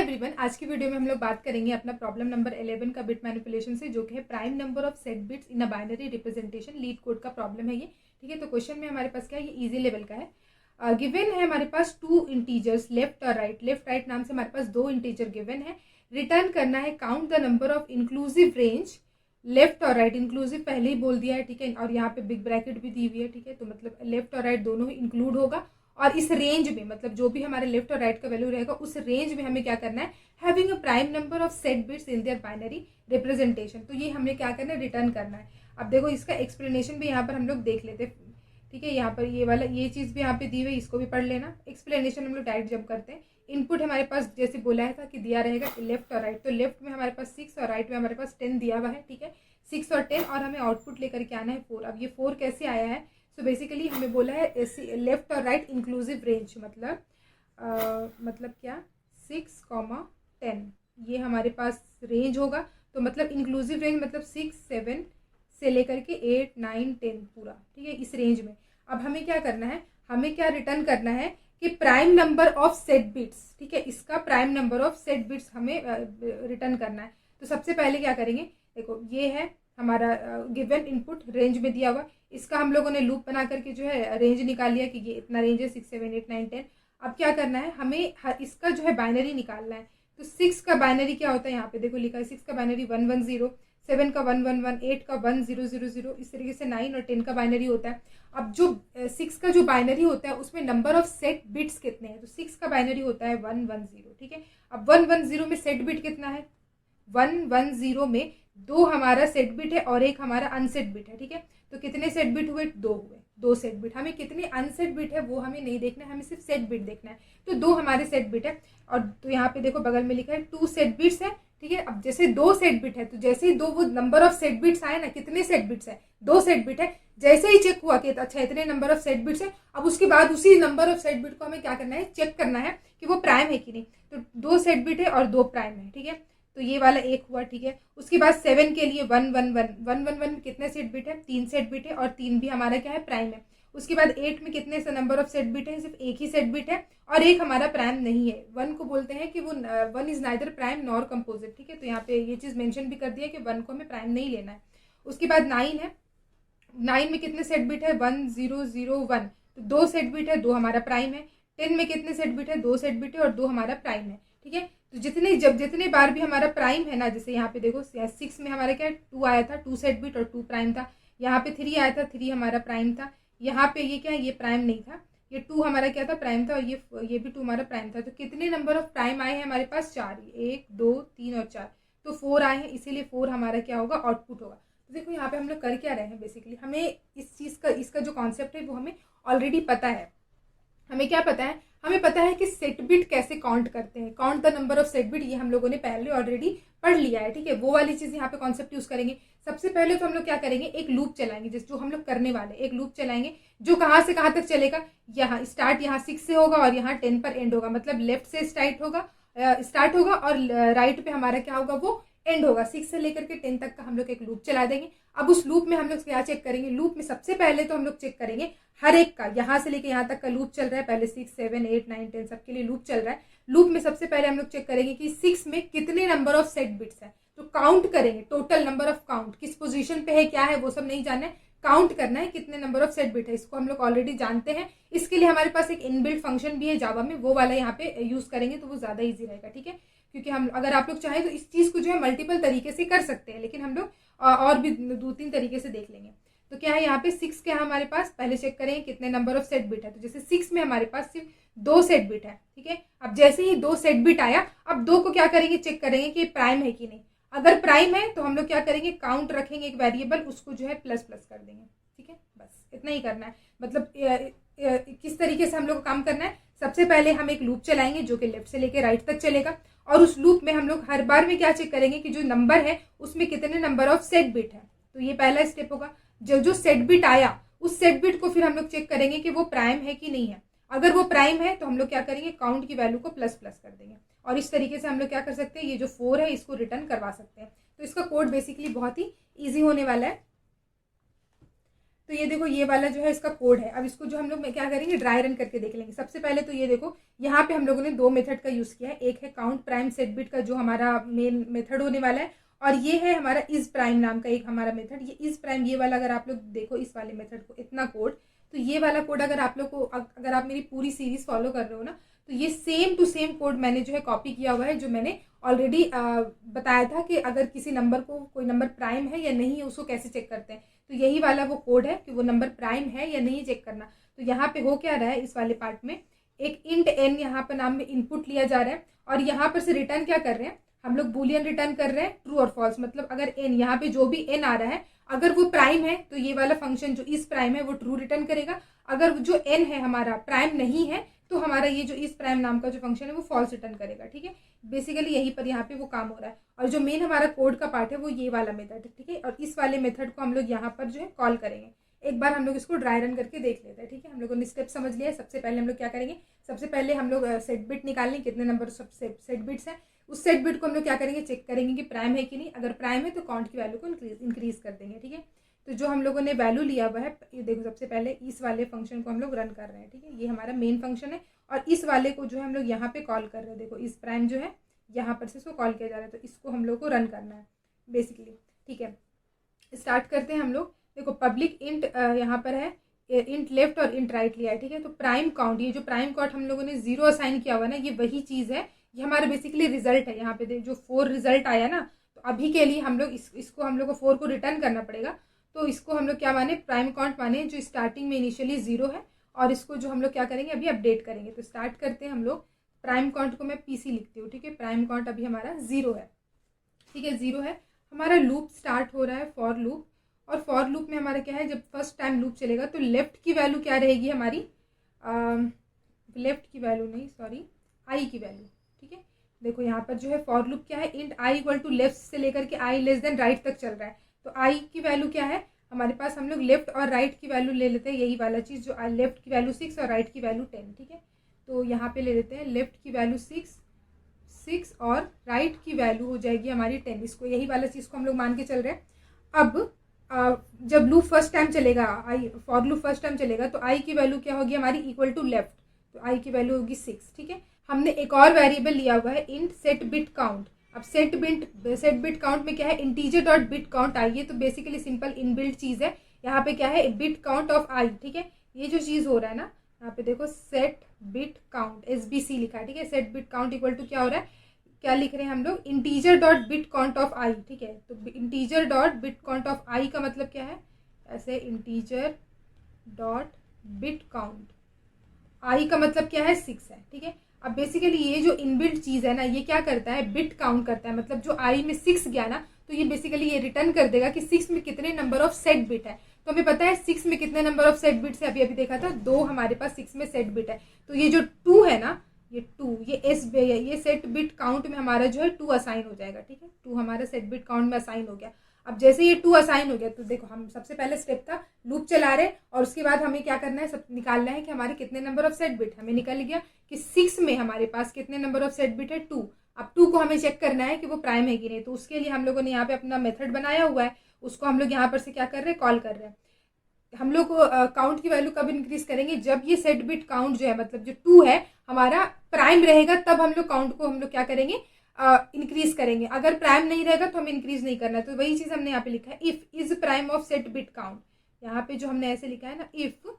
Everyone, आज की video में हम लोग बात करेंगे अपना प्रॉब्लम नंबर 11 का बिट मैनिपुलेशन से, जो कि है prime number of set bits in a binary representation. Leet code का प्रॉब्लम है ये। ठीक है, तो क्वेश्चन में हमारे पास क्या है, ये इजी लेवल का है। गिवन है हमारे पास टू इंटीजर्स लेफ्ट और राइट। लेफ्ट राइट नाम से हमारे पास दो इंटीजर गिवन है। रिटर्न करना है count the number of inclusive range. Left और राइट इंक्लूसिव पहले ही बोल दिया है, ठीक है, और यहाँ पे बिग ब्रैकेट भी दी हुई है। ठीक है, तो मतलब लेफ्ट और राइट दोनों ही इंक्लूड होगा। और इस रेंज में मतलब जो भी हमारे लेफ्ट और राइट का वैल्यू रहेगा, उस रेंज में हमें क्या करना है, having a prime number of set bits in their binary representation. तो ये हमें क्या करना है, रिटर्न करना है। अब देखो इसका एक्सप्लेनेशन भी यहाँ पर हम लोग देख लेते हैं। ठीक है, यहाँ पर ये वाला ये चीज भी यहाँ पे दी हुई, इसको भी पढ़ लेना। एक्सप्लेनेशन हम लोग डायरेक्ट जब करते हैं, इनपुट हमारे पास जैसे बोला है था कि दिया रहेगा लेफ्ट और राइट। तो लेफ्ट में हमारे पास 6 और राइट में हमारे पास 10 दिया हुआ है। ठीक है, 6 और 10, और हमें आउटपुट लेकर के आना है 4। अब ये 4 कैसे आया है, सो बेसिकली हमें बोला है लेफ्ट और राइट इंक्लूसिव रेंज, मतलब क्या 6, 10 ये हमारे पास रेंज होगा। तो मतलब इंक्लूसिव रेंज मतलब 6, 7 से लेकर के 8, 9, 10 पूरा। ठीक है, इस रेंज में अब हमें क्या करना है, हमें क्या रिटर्न करना है कि prime number of set bits. ठीक है, इसका prime number of set bits हमें रिटर्न करना है। तो सबसे पहले क्या करेंगे, देखो ये है हमारा गिवन इनपुट रेंज में दिया हुआ। इसका हम लोगों ने लूप बना करके जो है रेंज निकाल लिया कि ये इतना रेंज है, 6, 7, 8, 9, 10। अब क्या करना है, हमें इसका जो है बाइनरी निकालना है। तो 6 का बाइनरी क्या होता है, यहाँ पे देखो लिखा है 6 का बाइनरी 1, 1, 0, 7 का 1, 1, 1, 8 का 1, 0, 0, 0, इस तरीके से 9 और 10 का बाइनरी होता है। अब जो 6 का जो बाइनरी होता है उसमें नंबर ऑफ सेट बिट्स कितने हैं, तो 6 का बाइनरी होता है 1, 1, 0। ठीक है, अब 1, 1, 0 में सेट बिट कितना है, 1, 1, 0 में 2 हमारा सेट बिट है और 1 हमारा अनसेट बिट है। ठीक है, तो कितने सेट बिट हुए, 2 हुए, 2 सेट बिट। हमें कितने अनसेट बिट है वो हमें नहीं देखना है, हमें सिर्फ सेट बिट देखना है। तो 2 हमारे सेट बिट है। और तो यहाँ पे देखो बगल में लिखा है 2 सेट बिट्स है। ठीक है, अब जैसे 2 सेट बिट है, तो जैसे ही 2 वो नंबर ऑफ सेट बिट्स आए ना, कितने सेट बिट्स है, 2 सेट बिट है। जैसे ही चेक हुआ कि अच्छा इतने नंबर ऑफ सेट बिट्स है, अब उसके बाद उसी नंबर ऑफ सेट बिट को हमें क्या करना है, चेक करना है कि वो प्राइम है कि नहीं। तो 2 सेट बिट है और 2 प्राइम है। ठीक है, तो ये वाला एक हुआ। ठीक है, उसके बाद 7 के लिए 1, 1, 1, 1, 1, 1 में कितने सेट बिट है, 3 सेट बिट है, और 3 भी हमारा क्या है, प्राइम है। उसके बाद 8 में कितने से नंबर ऑफ सेट बिट है, सिर्फ एक ही सेट बिट है, और एक हमारा प्राइम नहीं है। 1 को बोलते हैं कि वो 1 is neither prime nor composite. ठीक है, तो यहाँ पे ये चीज मेंशन भी कर दिया कि 1 को हमें प्राइम नहीं लेना है। उसके बाद 9 है, 9 में कितने सेट बिट है, 1, 0, 0, 1, तो 2 सेट बिट है, 2 हमारा प्राइम है। 10 में कितने सेट बिट है, 2 सेट बिट है और 2 हमारा प्राइम है। ठीक है, तो जितने बार भी हमारा प्राइम है ना, जैसे यहाँ पे देखो 6 में हमारा क्या 2 आया था, 2 सेट बिट और 2 प्राइम था। यहाँ पे 3 आया था, 3 हमारा प्राइम था। यहाँ पे ये क्या है, ये प्राइम नहीं था, ये 2 हमारा क्या था, प्राइम था, और ये भी 2 हमारा प्राइम था। तो कितने नंबर ऑफ प्राइम आए हैं हमारे पास, 4, 1, 2, 3 और 4, तो 4 आए हैं, इसीलिए 4 हमारा क्या होगा, आउटपुट होगा। तो देखो यहाँ पे हम लोग कर क्या रहे हैं, बेसिकली हमें इस चीज का इसका जो कॉन्सेप्ट है वो हमें ऑलरेडी पता है। हमें क्या पता है, हमें पता है कि सेट बिट कैसे काउंट करते हैं, count the number of set bit, ये हम लोगों ने पहले ऑलरेडी पढ़ लिया है। ठीक है, वो वाली चीज यहाँ पे कॉन्सेप्ट यूज करेंगे। सबसे पहले तो हम लोग क्या करेंगे, एक लूप चलाएंगे, जिस जो हम लोग करने वाले एक लूप चलाएंगे, जो कहाँ से कहाँ तक चलेगा, यहाँ स्टार्ट यहाँ 6 से होगा और यहाँ 10 पर एंड होगा। मतलब लेफ्ट से स्टार्ट होगा और राइट पे हमारा क्या होगा, वो एंड होगा। 6 से लेकर के 10 तक का हम लोग एक लूप चला देंगे। अब उस लूप में हम लोग क्या चेक करेंगे, लूप में सबसे पहले तो हम लोग चेक करेंगे हर एक का, यहाँ से लेके यहाँ तक का लूप चल रहा है, पहले 6, 7, 8, 9, 10 सबके लिए लूप चल रहा है। लूप में सबसे पहले हम लोग चेक करेंगे कि 6 में कितने नंबर ऑफ सेट बिट्स है। तो काउंट करेंगे, टोटल नंबर ऑफ काउंट, किस पोजीशन पे है, क्या है, वो सब नहीं जानना है, काउंट करना है कितने नंबर ऑफ सेट बिट है। इसको हम लोग ऑलरेडी जानते हैं। इसके लिए हमारे पास एक इनबिल्ट फंक्शन भी है जावा में, वो वाला यहाँ पे यूज करेंगे तो वो ज्यादा ईजी रहेगा। ठीक है, क्योंकि हम अगर आप लोग चाहें तो इस चीज को जो है मल्टीपल तरीके से कर सकते हैं, लेकिन हम लोग और भी 2-3 तरीके से देख लेंगे। तो क्या है, यहाँ पे 6 क्या है हमारे पास, पहले चेक करेंगे कितने नंबर ऑफ सेट बिट है। तो जैसे 6 में हमारे पास सिर्फ 2 सेट बिट है। ठीक है, अब जैसे ही 2 सेट बिट आया, अब 2 को क्या करेंगे, चेक करेंगे कि प्राइम है कि नहीं। अगर प्राइम है तो हम लोग क्या करेंगे, काउंट रखेंगे एक वेरिएबल, उसको जो है प्लस प्लस कर देंगे। ठीक है, बस इतना ही करना है। मतलब किस तरीके से हम लोग को काम करना है, सबसे पहले हम एक लूप चलाएंगे जो कि लेफ्ट से लेके राइट तक चलेगा, और उस लूप में हम लोग हर बार में क्या चेक करेंगे कि जो नंबर है उसमें कितने नंबर ऑफ सेट बिट है। तो ये पहला स्टेप होगा। जो सेट बिट आया, उस सेट बिट को फिर हम लोग चेक करेंगे कि वो प्राइम है कि नहीं है। अगर वो प्राइम है तो हम लोग क्या करेंगे, काउंट की वैल्यू को प्लस प्लस कर देंगे, और इस तरीके से हम लोग क्या कर सकते हैं, ये जो 4 है इसको रिटर्न करवा सकते हैं। तो इसका कोड बेसिकली बहुत ही ईजी होने वाला है। तो तो ये देखो ये वाला जो है इसका कोड है। अब इसको जो हम लोग क्या करेंगे, ड्राई रन करके देख लेंगे। सबसे पहले तो ये देखो यहाँ पे हम लोगों ने दो मेथड का यूज़ किया है। एक है काउंट प्राइम सेट बिट का जो हमारा मेन मेथड होने वाला है, और ये है हमारा इज प्राइम नाम का एक हमारा मेथड। ये इज प्राइम ये वाला अगर आप लोग देखो इस वाले मेथड को, इतना कोड, तो ये वाला कोड अगर आप लोग को, अगर आप मेरी पूरी सीरीज फॉलो कर रहे हो ना, तो ये सेम टू सेम कोड मैंने जो है कॉपी किया हुआ है, जो मैंने ऑलरेडी बताया था कि अगर किसी नंबर को, कोई नंबर प्राइम है या नहीं है, उसको कैसे चेक करते हैं। तो यही वाला वो कोड है कि वो नंबर प्राइम है या नहीं चेक करना। तो यहाँ पे हो क्या रहा है इस वाले पार्ट में, एक इंट एन यहाँ पर नाम में इनपुट लिया जा रहा है, और यहाँ पर से रिटर्न क्या कर रहे हैं हम लोग, बूलियन रिटर्न कर रहे हैं ट्रू और फॉल्स। मतलब अगर एन, यहाँ पे जो भी एन आ रहा है, अगर वो प्राइम है तो ये वाला फंक्शन जो इस प्राइम है वो ट्रू रिटर्न करेगा। अगर जो एन है हमारा प्राइम नहीं है तो हमारा ये जो इस प्राइम नाम का जो फंक्शन है वो फॉल्स रिटर्न करेगा। ठीक है, बेसिकली यहीं पर यहाँ पे वो काम हो रहा है। और जो मेन हमारा कोड का पार्ट है वो ये वाला मेथड है। ठीक है, और इस वाले मेथड को हम लोग यहाँ पर जो है कॉल करेंगे। एक बार हम लोग इसको ड्राई रन करके देख लेते हैं। ठीक है, हम लोगों ने स्टेप समझ लिया है। सबसे पहले हम लोग क्या करेंगे, सबसे पहले हम लोग सेट बिट निकालेंगे, कितने नंबर सब सेट बिट्स हैं। उस सेट बिट को हम लोग क्या करेंगे, चेक करेंगे कि प्राइम है कि नहीं। अगर प्राइम है तो काउंट की वैल्यू को इंक्रीज कर देंगे। ठीक है, तो जो हम लोगों ने वैल्यू लिया हुआ है, ये देखो सबसे पहले इस वाले फंक्शन को हम लोग रन कर रहे हैं। ठीक है, ये हमारा मेन फंक्शन है, और इस वाले को जो है हम लोग यहाँ पे कॉल कर रहे हैं। देखो इस प्राइम जो है यहाँ पर से इसको कॉल किया जा रहा है, तो इसको हम लोग को रन करना है बेसिकली। ठीक है, स्टार्ट करते हैं हम लोग। देखो पब्लिक इंट यहाँ पर है, इंट लेफ्ट और इंट राइट लिया है। ठीक है, तो प्राइम काउंट, ये जो प्राइम काउंट हम लोगों ने 0 असाइन किया हुआ ना, ये वही चीज़ है, ये हमारा बेसिकली रिजल्ट है। यहाँ पे जो 4 रिजल्ट आया ना, तो अभी के लिए हम लोग इसको हम लोग को 4 को रिटर्न करना पड़ेगा। तो इसको हम लोग क्या माने, प्राइम काउंट माने, जो स्टार्टिंग में इनिशियली 0 है, और इसको जो हम लोग क्या करेंगे अभी अपडेट करेंगे। तो स्टार्ट करते हैं हम लोग। प्राइम काउंट को मैं PC लिखती हूँ। ठीक है, प्राइम काउंट अभी हमारा 0 है। ठीक है, 0 है। हमारा लूप स्टार्ट हो रहा है, फॉर लूप। और फॉर लूप में हमारा क्या है, जब फर्स्ट टाइम लूप चलेगा तो लेफ्ट की वैल्यू क्या रहेगी हमारी, लेफ्ट की वैल्यू नहीं, सॉरी, आई की वैल्यू। ठीक है, देखो यहाँ पर जो है फॉर लूप क्या है, int i equal to left से लेकर के आई लेस देन राइट तक चल रहा है। तो आई की वैल्यू क्या है हमारे पास, हम लोग लेफ्ट और राइट की वैल्यू ले लेते हैं, यही वाला चीज़, जो लेफ्ट की वैल्यू 6 और राइट की वैल्यू 10। ठीक है, तो यहाँ पे ले लेते हैं लेफ्ट की वैल्यू 6 और राइट की वैल्यू हो जाएगी हमारी 10। इसको, यही वाला चीज़ को हम लोग मान के चल रहे हैं। अब जब लूप फर्स्ट टाइम चलेगा, I for loop first time चलेगा, तो आई की वैल्यू क्या होगी हमारी, इक्वल टू लेफ्ट, तो आई की वैल्यू होगी 6। ठीक है, हमने एक और वेरिएबल लिया हुआ है इंट सेट बिट काउंट। अब सेट बिट काउंट में क्या है, इंटीजर डॉट बिट काउंट आई है, तो बेसिकली सिंपल इनबिल्ट चीज़ है। यहाँ पे क्या है, बिट काउंट ऑफ आई। ठीक है, ये जो चीज़ हो रहा है ना, यहाँ पे देखो सेट बिट काउंट SBC लिखा है। ठीक है, set bit count equal to क्या हो रहा है, क्या लिख रहे हैं हम लोग, integer dot bit count of I. ठीक है, तो integer dot bit count of I का मतलब क्या है, ऐसे integer dot bit count I का मतलब क्या है, 6 है। ठीक है, अब बेसिकली ये जो इनबिल्ट चीज़ है ना, ये क्या करता है, बिट काउंट करता है। मतलब जो आई में 6 गया ना, तो ये बेसिकली ये रिटर्न कर देगा कि 6 में कितने नंबर ऑफ सेट बिट है। तो हमें पता है 6 में कितने नंबर ऑफ सेट बिट्स है, अभी अभी देखा था 2 हमारे पास 6 में सेट बिट है। तो ये जो 2 है ना, ये 2, ये सेट बिट काउंट में हमारा जो है 2 असाइन हो जाएगा। ठीक है, 2 हमारा सेट बिट काउंट में असाइन हो गया। अब जैसे ये 2 असाइन हो गया, तो देखो हम सबसे पहले स्टेप था लूप चला रहे, और उसके बाद हमें क्या करना है, सब निकालना है कि हमारे कितने नंबर ऑफ सेट बिट। हमें निकल गया कि 6 में हमारे पास कितने नंबर ऑफ सेट बिट है, 2। अब 2 को हमें चेक करना है कि वो प्राइम है कि नहीं। तो उसके लिए हम लोगों ने यहाँ पे अपना मेथड बनाया हुआ है, उसको हम लोग यहाँ पर से क्या कर रहे हैं, कॉल कर रहे हैं। हम लोग काउंट की वैल्यू कब इंक्रीज करेंगे, जब ये सेट बिट काउंट जो है, मतलब जो 2 है हमारा प्राइम रहेगा, तब हम लोग काउंट को हम लोग क्या करेंगे, इंक्रीज करेंगे। अगर प्राइम नहीं रहेगा तो हमें इंक्रीज नहीं करना है। तो वही चीज हमने यहाँ पे लिखा है, if is prime of set bit count. यहाँ पे जो हमने ऐसे लिखा है ना, इफ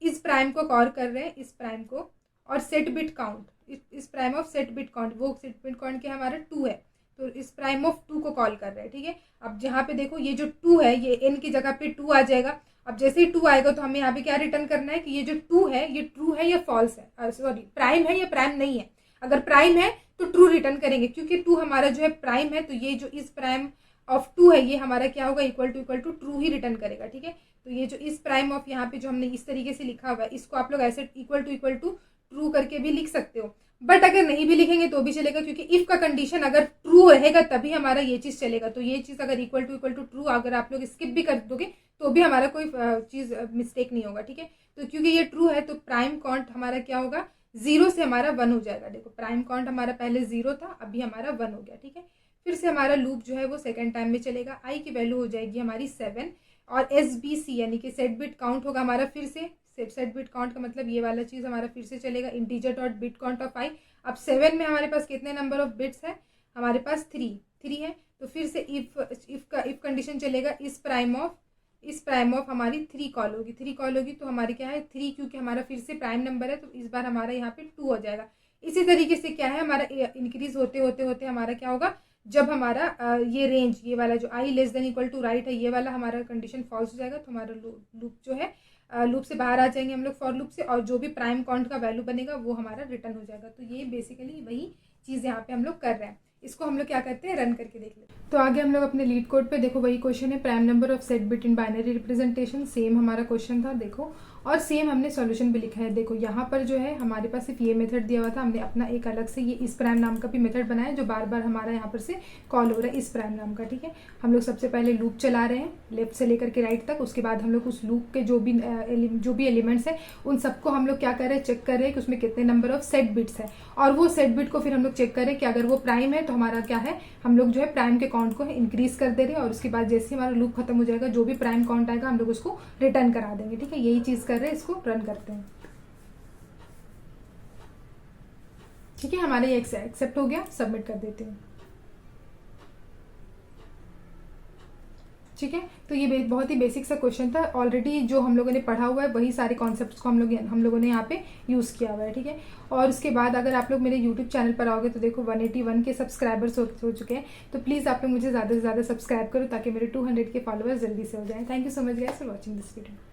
इस प्राइम को कॉल कर रहे हैं, इस प्राइम को, और सेट बिट काउंट, इस prime of set bit count, वो सेट बिट काउंट के हमारा 2 है, तो इस प्राइम ऑफ 2 को कॉल कर रहे हैं। ठीक है, अब जहाँ पे देखो ये जो 2 है, ये n की जगह पे 2 आ जाएगा। अब जैसे ही 2 आएगा तो हमें यहाँ पे क्या रिटर्न करना है कि ये जो 2 है ये ट्रू है या फॉल्स है, सॉरी प्राइम है या प्राइम नहीं है। अगर प्राइम है तो ट्रू रिटर्न करेंगे, क्योंकि 2 हमारा जो है प्राइम है, तो ये जो इस प्राइम ऑफ 2 है ये हमारा क्या होगा, इक्वल टू ट्रू ही रिटर्न करेगा। ठीक है, तो ये जो इस प्राइम ऑफ यहाँ पे जो हमने इस तरीके से लिखा हुआ है, इसको आप लोग ऐसे इक्वल टू ट्रू करके भी लिख सकते हो, बट अगर नहीं भी लिखेंगे तो भी चलेगा, क्योंकि इफ का कंडीशन अगर ट्रू रहेगा तभी हमारा ये चीज़ चलेगा। तो ये चीज़ अगर इक्वल टू ट्रू अगर आप लोग स्किप भी कर दोगे तो भी हमारा कोई चीज़ मिस्टेक नहीं होगा। ठीक है, तो क्योंकि ये ट्रू है तो प्राइम काउंट हमारा क्या होगा, 0 से हमारा 1 हो जाएगा। देखो प्राइम काउंट हमारा पहले 0 था, अभी हमारा 1 हो गया। ठीक है, फिर से हमारा लूप जो है वो सेकेंड टाइम में चलेगा, आई की वैल्यू हो जाएगी हमारी 7, और SBC यानी कि सेट बिट काउंट होगा हमारा फिर से। सेट बिट काउंट का मतलब ये वाला चीज़ हमारा फिर से चलेगा, integer dot bit count of i। अब 7 में हमारे पास कितने नंबर ऑफ बिट्स है, हमारे पास 3 है। तो फिर से इफ कंडीशन चलेगा, इस प्राइम ऑफ हमारी 3 कॉल होगी तो हमारी क्या है 3, क्योंकि हमारा फिर से प्राइम नंबर है तो इस बार हमारा यहाँ पे 2 हो जाएगा। इसी तरीके से क्या है हमारा इंक्रीज होते होते होते हमारा क्या होगा, जब हमारा ये रेंज, ये वाला जो i less than equal to right है, ये वाला हमारा कंडीशन फॉल्स हो जाएगा तो हमारा लूप जो है लूप से बाहर आ जाएंगे हम लोग फॉर लूप से, और जो भी प्राइम काउंट का वैल्यू बनेगा वो हमारा रिटर्न हो जाएगा। तो ये बेसिकली वही चीज़ यहाँ पे हम लोग कर रहे हैं। इसको हम लोग क्या करते हैं, रन करके देख लेते हैं। तो आगे हम लोग अपने लीड कोड पे देखो, वही क्वेश्चन है, prime number of set bit in binary representation, same हमारा क्वेश्चन था देखो, और सेम हमने सॉल्यूशन भी लिखा है। देखो यहाँ पर जो है हमारे पास सिर्फ ये मेथड दिया हुआ था, हमने अपना एक अलग से ये इस प्राइम नाम का भी मेथड बनाया जो बार बार हमारा यहाँ पर से कॉल हो रहा है इस प्राइम नाम का। ठीक है, हम लोग सबसे पहले लूप चला रहे हैं लेफ्ट से लेकर के राइट तक, उसके बाद हम लोग उस लूप के जो भी एलिमेंट्स हैं उन सबको हम लोग क्या कर रहे हैं, चेक कर रहे हैं कि उसमें कितने नंबर ऑफ सेट बिट्स है, और वो सेट बिट को फिर हम लोग चेक करें कि अगर वो प्राइम है तो हमारा क्या है, हम लोग जो है प्राइम के काउंट को इंक्रीज कर दे रहे हैं, और उसके बाद जैसे हमारा लूप खत्म हो जाएगा जो भी प्राइम काउंट आएगा हम लोग उसको रिटर्न करा देंगे। ठीक है, यही चीज कर रहे हैं, इसको रन करते हैं। ठीक है, हमारा ये एक्सेप्ट हो गया, सबमिट कर देते हैं। ठीक है, तो ये बहुत ही बेसिक सा क्वेश्चन था, ऑलरेडी जो हम लोगों ने पढ़ा हुआ है वही सारे कॉन्सेप्ट्स को हम लोगों ने यहाँ पे यूज़ किया हुआ है। ठीक है, और उसके बाद अगर आप लोग मेरे यूट्यूब चैनल पर आओगे तो देखो 181 के सब्सक्राइबर्स हो चुके हैं, तो प्लीज़ आप लोग मुझे ज़्यादा से ज़्यादा सब्सक्राइब करो ताकि मेरे 200 के फॉलोअर्स जल्दी से हो जाएं। Thank you so much guys for watching this video.